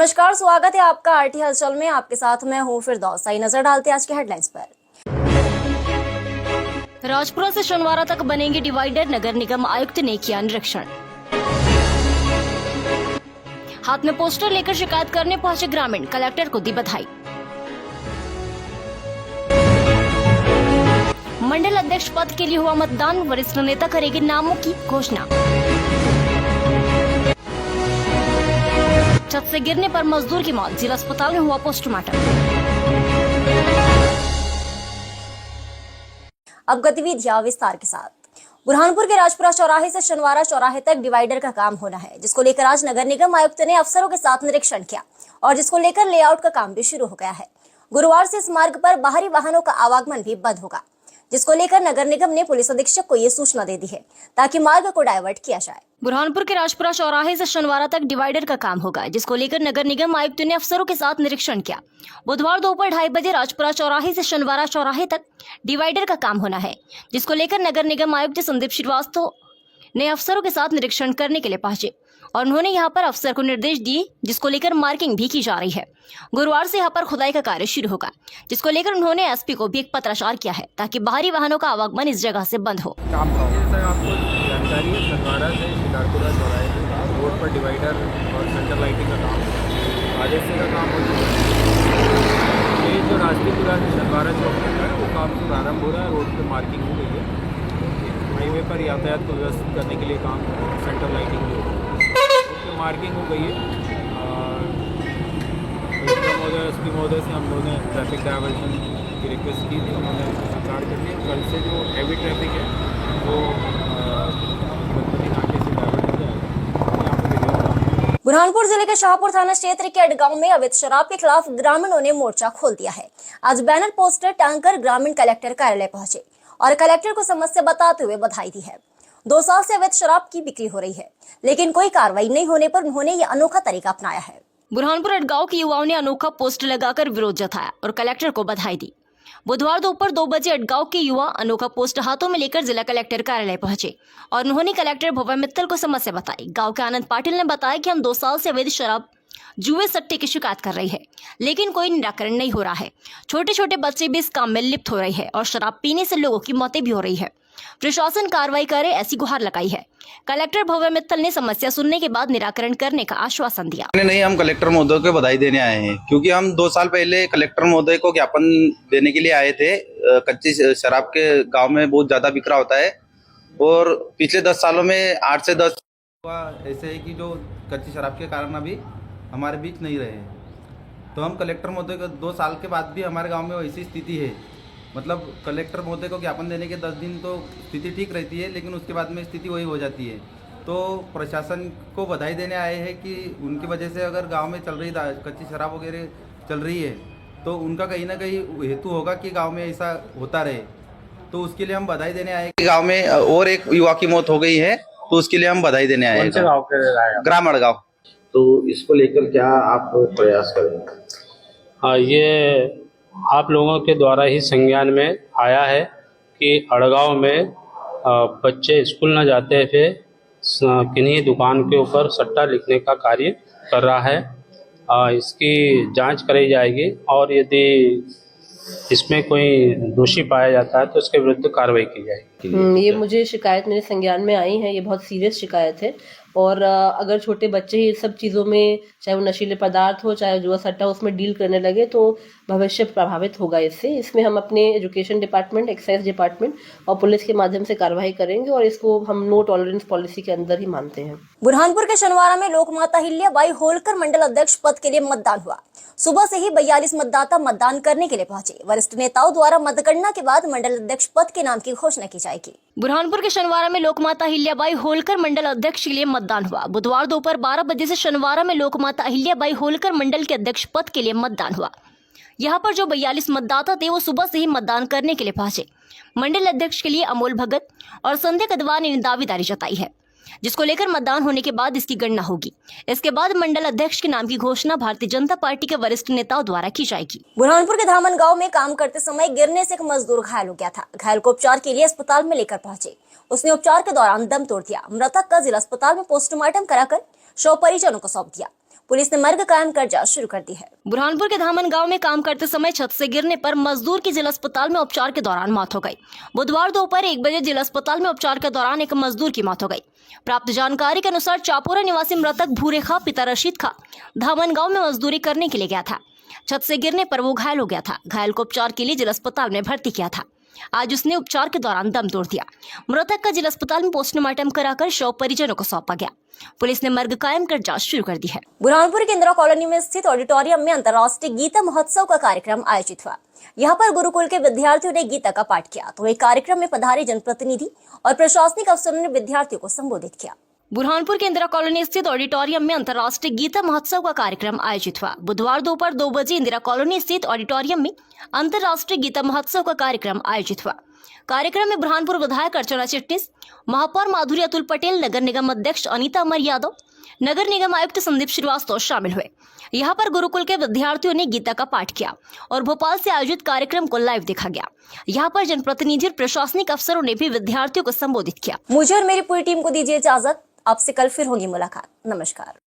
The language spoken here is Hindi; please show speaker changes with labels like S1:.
S1: नमस्कार, स्वागत है आपका आरटी हलचल में। आपके साथ मैं हूं फिरदौस। आइए नजर डालते हैं आज के हेडलाइंस पर। राजपुरा से शनिवार तक बनेंगे डिवाइडर, नगर निगम आयुक्त ने किया निरीक्षण। हाथ में पोस्टर लेकर शिकायत करने पहुंचे ग्रामीण, कलेक्टर को दी बधाई। मंडल अध्यक्ष पद के लिए हुआ मतदान, वरिष्ठ नेता करेंगे नामों की घोषणा। छत से गिरने पर मजदूर की मौत, जिला अस्पताल में हुआ पोस्टमार्टम। अब गतिविधियां विस्तार के साथ। बुरहानपुर के राजपुरा चौराहे से शनिवारा चौराहे तक डिवाइडर का काम होना है, जिसको लेकर आज नगर निगम आयुक्त ने अफसरों के साथ निरीक्षण किया और जिसको लेकर लेआउट का काम भी शुरू हो गया है। गुरुवार से इस मार्ग पर बाहरी वाहनों का आवागमन भी बंद होगा, जिसको लेकर नगर निगम ने पुलिस अधीक्षक को ये सूचना दे दी है ताकि मार्ग को डायवर्ट किया जाए। बुरहानपुर के राजपुरा चौराहे से शनिवार तक डिवाइडर का काम होगा, जिसको लेकर नगर निगम आयुक्त ने अफसरों के साथ निरीक्षण किया। बुधवार दोपहर 2:30 बजे राजपुरा चौराहे से शनिवारा चौराहे तक डिवाइडर का काम होना है, जिसको लेकर नगर निगम आयुक्त संदीप श्रीवास्तव ने अफसरों के साथ निरीक्षण करने के लिए पहुंचे और उन्होंने यहां पर अफसर को निर्देश दिए, जिसको लेकर मार्किंग भी की जा रही है। गुरुवार से यहां पर खुदाई का कार्य शुरू होगा, जिसको लेकर उन्होंने एसपी को भी एक पत्राचार किया है ताकि बाहरी वाहनों का आवागमन इस जगह से बंद हो।
S2: आपको जानकारी है, शनिवारा से शिकारपुरा चौराहे रोड पर डिवाइडर और सेंटर लाइटिंग का काम, आदेश का काम हो चुका है। ये जो राष्ट्रीयपुरा से शनिवारा चौक तक है वो काम प्रारंभ हो रहा है। रोड पर मार्किंग हो गई है। हाईवे पर यातायात को व्यवस्थित करने के लिए काम सेंटर लाइटिंग भी हो गई, मार्किंग हो गई है। महोदय एसपी महोदय से हम लोगों ने ट्रैफिक डायवर्जन की रिक्वेस्ट की थी, उन्होंने स्वीकार कर दिया। कल से जो हैवी ट्रैफिक है वो नाके से डायवर्ट हो जाएगा।
S1: बुरहानपुर जिले के शाहपुर थाना क्षेत्र के अडगांव में अवैध शराब के खिलाफ ग्रामीणों ने मोर्चा खोल दिया है। आज बैनर पोस्टर टांगकर ग्रामीण कलेक्टर कार्यालय पहुंचे और कलेक्टर को समस्या बताते हुए बधाई दी है। 2 साल से अवैध शराब की बिक्री हो रही है, लेकिन कोई कार्रवाई नहीं होने पर उन्होंने ये अनोखा तरीका अपनाया है। बुरहानपुर अडगांव के युवाओं ने अनोखा पोस्टर लगाकर विरोध जताया और कलेक्टर को बधाई दी। बुधवार दोपहर 2 बजे अडगांव के युवा अनोखा पोस्टर हाथों में लेकर जिला कलेक्टर कार्यालय पहुंचे और उन्होंने कलेक्टर भव्य मित्तल को समस्या बताई। गांव के आनंद पाटिल ने बताया कि हम 2 साल से अवैध शराब, जुए, सट्टे की शिकायत कर रही है, लेकिन कोई निराकरण नहीं हो रहा है। छोटे छोटे बच्चे भी इस काम में लिप्त हो रहे हैं और शराब पीने से लोगों की मौतें भी हो रही है। प्रशासन कार्रवाई करे, ऐसी गुहार लगाई है। कलेक्टर भव्य मित्तल ने समस्या सुनने के बाद निराकरण करने का आश्वासन दिया।
S3: नहीं, हम कलेक्टर महोदय को बधाई देने आए हैं, क्योंकि हम 2 साल पहले कलेक्टर महोदय को ज्ञापन देने के लिए आए थे। कच्ची शराब के गांव में बहुत ज्यादा बिक्रा होता है और पिछले 10 सालों में 8 से 10 ऐसे है कि जो कच्ची शराब के कारण अभी हमारे बीच नहीं रहे हैं। तो हम कलेक्टर महोदय को 2 साल के बाद भी हमारे गाँव में वैसी स्थिति है। मतलब कलेक्टर महोदय को ज्ञापन देने के 10 दिन तो स्थिति ठीक रहती है, लेकिन उसके बाद में स्थिति वही हो जाती है। तो प्रशासन को बधाई देने आए हैं कि उनकी वजह से अगर गांव में चल रही कच्ची शराब वगैरह चल रही है तो उनका कहीं ना कहीं हेतु होगा कि गांव में ऐसा होता रहे। तो उसके लिए हम बधाई देने आए हैं। गाँव में और एक युवा की मौत हो गई है, तो उसके लिए हम बधाई देने आए हैं। ग्राम अड़गांव।
S4: तो इसको लेकर क्या आप प्रयास करेंगे?
S5: हाँ, ये आप लोगों के द्वारा ही संज्ञान में आया है कि अड़गांव में बच्चे स्कूल न जाते हुए किन्हीं दुकान के ऊपर सट्टा लिखने का कार्य कर रहा है। इसकी जांच कराई जाएगी और यदि इसमें कोई दोषी पाया जाता है तो उसके विरुद्ध कार्रवाई की जाएगी।
S6: ये मुझे शिकायत मेरे संज्ञान में आई है। ये बहुत सीरियस शिकायत है और अगर छोटे बच्चे ही सब चीज़ों में, चाहे वो नशीले पदार्थ हो, चाहे जुआ सट्टा, उसमें डील करने लगे तो भविष्य प्रभावित होगा इससे। इसमें हम अपने एजुकेशन डिपार्टमेंट, एक्साइज डिपार्टमेंट और पुलिस के माध्यम से कार्रवाई करेंगे और इसको हम नो टॉलरेंस पॉलिसी के अंदर ही मानते हैं।
S1: बुरहानपुर के शनिवारा में लोकमाता अहिल्याबाई होलकर मंडल अध्यक्ष पद के लिए मतदान हुआ। सुबह से ही 42 मतदाता मतदान करने के लिए पहुंचे। वरिष्ठ नेताओं द्वारा मतगणना के बाद मंडल अध्यक्ष पद के नाम की घोषणा की जाएगी। बुरहानपुर के शनिवारा में लोकमाता अहिल्याबाई होलकर मंडल अध्यक्ष के लिए मतदान हुआ। बुधवार दोपहर 12 बजे से शनिवारा में लोकमाता अहिल्याबाई होलकर मंडल के अध्यक्ष पद के लिए मतदान हुआ। यहाँ पर जो 42 मतदाता थे वो सुबह से ही मतदान करने के लिए पहुंचे। मंडल अध्यक्ष के लिए अमोल भगत और संध्या कदवा ने दावेदारी जताई है, जिसको लेकर मतदान होने के बाद इसकी गणना होगी। इसके बाद मंडल अध्यक्ष के नाम की घोषणा भारतीय जनता पार्टी के वरिष्ठ नेताओं द्वारा की जाएगी। बुरहानपुर के धामन गांव में काम करते समय गिरने से एक मजदूर घायल हो गया था। घायल को उपचार के लिए अस्पताल में लेकर पहुंचे। उसने उपचार के दौरान दम तोड़ दिया। मृतक का जिला अस्पताल में पोस्टमार्टम कराकर शव परिजनों को सौंप दिया। पुलिस ने मर्ग कायम कर जांच शुरू कर दी है। बुरहानपुर के धामन गांव में काम करते समय छत से गिरने पर मजदूर की जिला अस्पताल में उपचार के दौरान मौत हो गई। बुधवार दोपहर 1 बजे जिला अस्पताल में उपचार के दौरान एक मजदूर की मौत हो गई। प्राप्त जानकारी के अनुसार चापोरा निवासी मृतक भूरे खा पिता रशीद खा धामन गाँव में मजदूरी करने के लिए गया था। छत से गिरने पर वो घायल हो गया था। घायल को उपचार के लिए जिला अस्पताल में भर्ती किया था। आज उसने उपचार के दौरान दम तोड़ दिया। मृतक का जिला अस्पताल में पोस्टमार्टम कराकर शव परिजनों को सौंपा गया। पुलिस ने मर्ग कायम कर जांच शुरू कर दी है। बुरहानपुर के इंदिरा कॉलोनी में स्थित ऑडिटोरियम में अंतर्राष्ट्रीय गीता महोत्सव का कार्यक्रम आयोजित हुआ। यहाँ पर गुरुकुल के विद्यार्थियों ने गीता का पाठ किया तो एक कार्यक्रम में पधारे जनप्रतिनिधि और प्रशासनिक अफसरों ने विद्यार्थियों को संबोधित किया। बुरहानपुर के इंदिरा कॉलोनी स्थित ऑडिटोरियम में अंतर्राष्ट्रीय गीता महोत्सव का कार्यक्रम आयोजित हुआ। बुधवार दोपहर 2 बजे इंदिरा कॉलोनी स्थित ऑडिटोरियम में अंतर्राष्ट्रीय गीता महोत्सव का कार्यक्रम आयोजित हुआ। कार्यक्रम में बुरहानपुर विधायक अर्चना चिटनिस, महापौर माधुरी अतुल पटेल, नगर निगम अध्यक्ष अनीता अमर यादव, नगर निगम आयुक्त संदीप श्रीवास्तव शामिल हुए। यहाँ पर गुरुकुल के विद्यार्थियों ने गीता का पाठ किया और भोपाल से आयोजित कार्यक्रम को लाइव देखा गया। यहाँ पर जनप्रतिनिधि और प्रशासनिक अफसरों ने भी विद्यार्थियों को संबोधित किया। मुझे और मेरी पूरी टीम को दीजिए इजाजत। आपसे कल फिर होगी मुलाकात। नमस्कार।